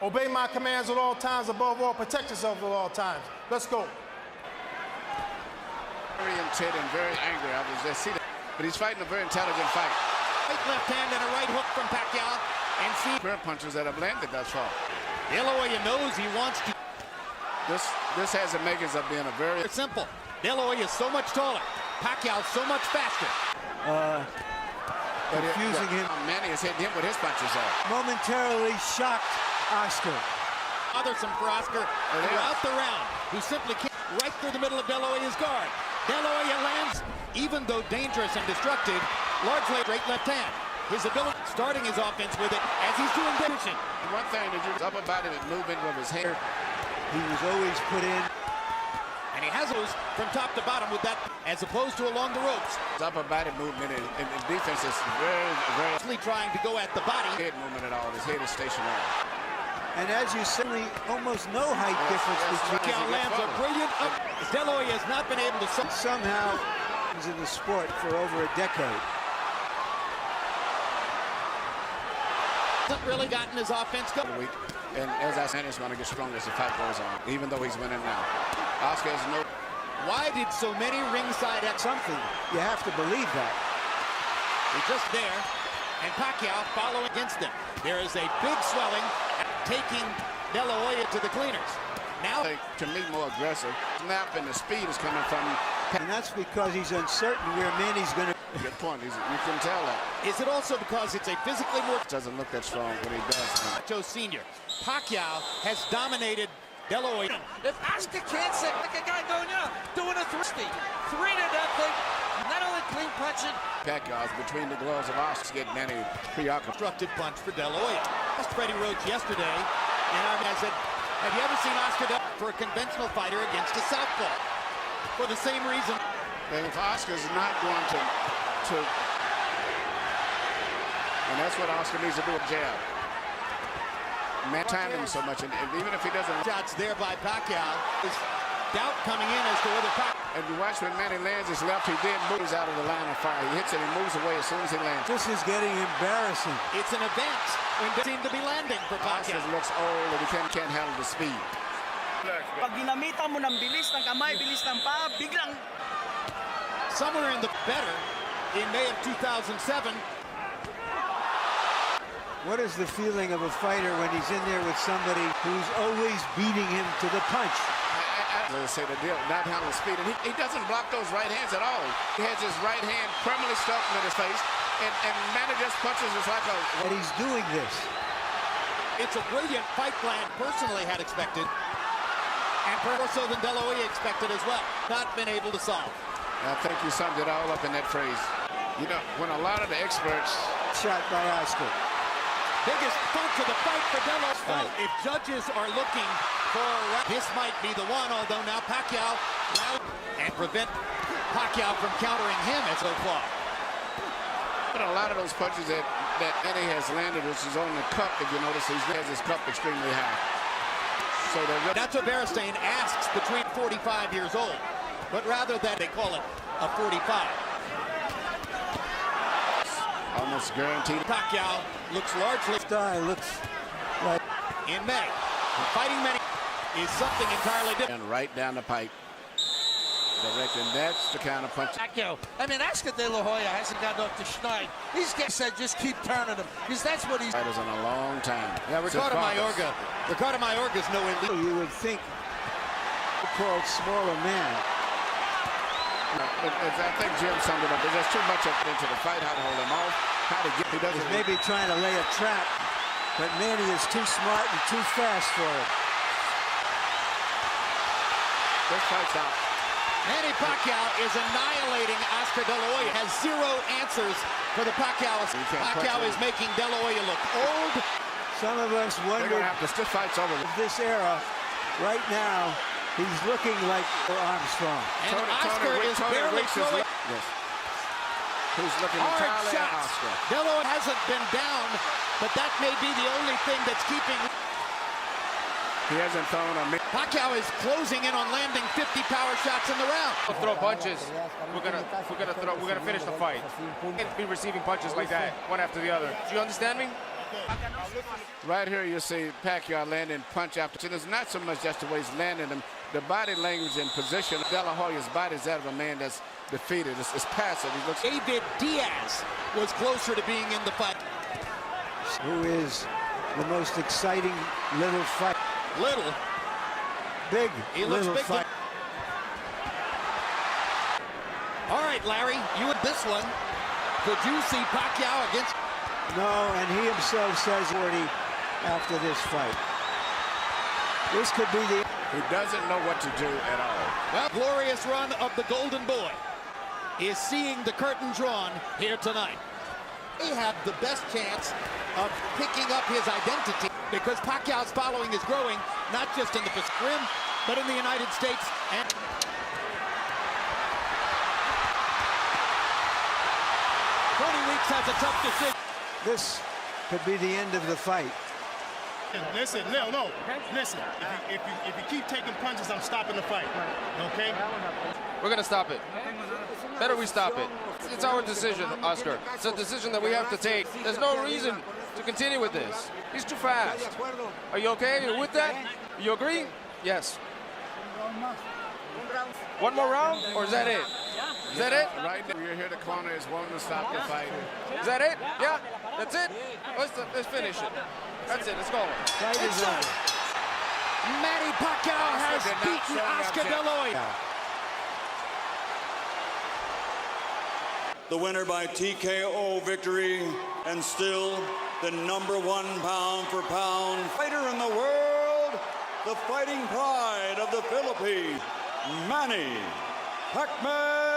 Obey my commands at all times. Above all, protect yourself at all times. Let's go. Very intent and very angry. I was just see that. But he's fighting a very intelligent fight. Right left hand and a right hook from Pacquiao. And see Current punches that have landed thus far. De La Hoya knows he wants to. This has the makings of being a very Simple. De La Hoya is so much taller. Pacquiao so much faster. Confusing him. Manny has hit him with his punches there. Momentarily shocked Oscar. Bothersome for Oscar throughout the round. He simply can't. Right through the middle of De La Hoya's guard. De La Hoya lands, even though dangerous and destructive, largely great left hand. His ability, starting his offense with it as he's doing position. One thing that you upper body movement with his hair. He was always put in. And he has those from top to bottom with that, as opposed to along the ropes. His upper body movement and defense is very Trying to go at the body. head movement at all. His head is stationary. And as you say, almost no height difference between Pacquiao lands a brilliant up. De La Hoya has not been able to somehow in the sport for over a decade. Hasn't really gotten his offense going. And as I said, he's going to get stronger as the fight goes on, even though he's winning now. Oscar has no. Why did so many ringside at something? You have to believe that. He's just there, and Pacquiao following against him. There is a big swelling, taking De La Hoya to the cleaners. Now, to me, more aggressive. Snap and the speed is coming from. And that's because he's uncertain where Manny's going to. Good point. You can tell that. Is it also because it's a physically more. Doesn't look that strong when he does. Joe Sr. Pacquiao has dominated De La Hoya. If Oscar can't sit like a guy going out, doing a 3-0, not only clean punching. Pacquiao is between the gloves of Oscar, getting Manny preoccupied. Constructed punch for De La Hoya. Asked Freddie Roach yesterday, and I said, have you ever seen Oscar for a conventional fighter against a southpaw? For the same reason. And if Oscar's not going to, and that's what Oscar needs to do with jab. Man, timing so much, and even if he doesn't. Shots there by Pacquiao. There's doubt coming in as to whether Pacquiao. And you watch when Manny lands his left, he then moves out of the line of fire. He hits it, he moves away as soon as he lands. This is getting embarrassing. It's an event when they seem to be landing for Pacquiao. Oscar looks old and he can't handle the speed. Pag ginamitan mo ng bilis ng kamay, bilis ng paa, biglang. Somewhere in the better in May of 2007. What is the feeling of a fighter when he's in there with somebody who's always beating him to the punch? As I say, the deal, not handling speed, and he doesn't block those right hands at all. He has his right hand permanently stuck in his face, and Manny just punches us like a. And he's doing this. It's a brilliant fight plan. Personally, had expected, and more so than De La Hoya expected as well. Not been able to solve. I think you summed it all up in that phrase. You know, when a lot of the experts. Shot by Oscar. Biggest punch of the fight for De La Hoya. If judges are looking for this might be the one, although now Pacquiao and prevent Pacquiao from countering him as so far. But a lot of those punches that Manny has landed, which is on the cup, if you notice, he has his cup extremely high. So that's what Beristain asks between 45 years old, but rather that they call it a 45. Almost guaranteed. Pacquiao looks largely looks like in May. Fighting Manny is something entirely different. And right down the pipe. Direct, and that's the kind of punch. Pacquiao. I mean, Oscar De La Hoya hasn't gotten off the schneid. He's said just keep turning him, because that's what he's. Fighters in a long time. Yeah, Ricardo Mayorga's no elite. You would think called smaller man. I think Jim summed it up. There's just too much up into the fight, how to hold him off, how to get. He doesn't. He's maybe trying to lay a trap, but Manny is too smart and too fast for it. This fight's out. Manny Pacquiao is annihilating Oscar De La Hoya. Has zero answers for the Pacquiao. Pacquiao is making De La Hoya look old. Some of us wonder if this fight's over. This era, right now, he's looking like Armstrong. And Oscar is barely throwing. Yes. Who's looking entirely at Oscar. De La Hoya hasn't been down, but that may be the only thing that's keeping. He hasn't thrown a. Pacquiao is closing in on landing 50 power shots in the round. We'll throw punches. We're gonna finish the fight. We can't be receiving punches like that, one after the other. Do you understand me? Right here, you see Pacquiao landing punch after. It's not so much just the way he's landing them. The body language and position. De La Hoya's body is that of a man that's defeated. It's passive. He looks. David Diaz was closer to being in the fight. Who is the most exciting little fight? Little. Big He looks little big. fight. All right, Larry, you in this one. Could you see Pacquiao against? No, and he himself says 40 after this fight. This could be the... He doesn't know what to do at all. Well, glorious run of the Golden Boy is seeing the curtain drawn here tonight. He had the best chance of picking up his identity because Pacquiao's following is growing, not just in the Pacific Rim, but in the United States. And 20 weeks has a tough decision. This could be the end of the fight. Listen, no. Listen, if you keep taking punches, I'm stopping the fight. Okay? We're gonna stop it. Better we stop it. It's our decision, Oscar. It's a decision that we have to take. There's no reason to continue with this. He's too fast. Are you okay? Are you with that? You agree? Yes. One more round, or is that it? Is that it? Right now, you're here. The corner is wanting to stop the fight. Is that it? Yeah? That's it? Let's finish it. That's it. Let's go. Fight is over. Manny Pacquiao has beaten Oscar De La Hoya. The winner by TKO victory, and still the #1 pound-for-pound fighter in the world, the fighting pride of the Philippines, Manny Pacquiao.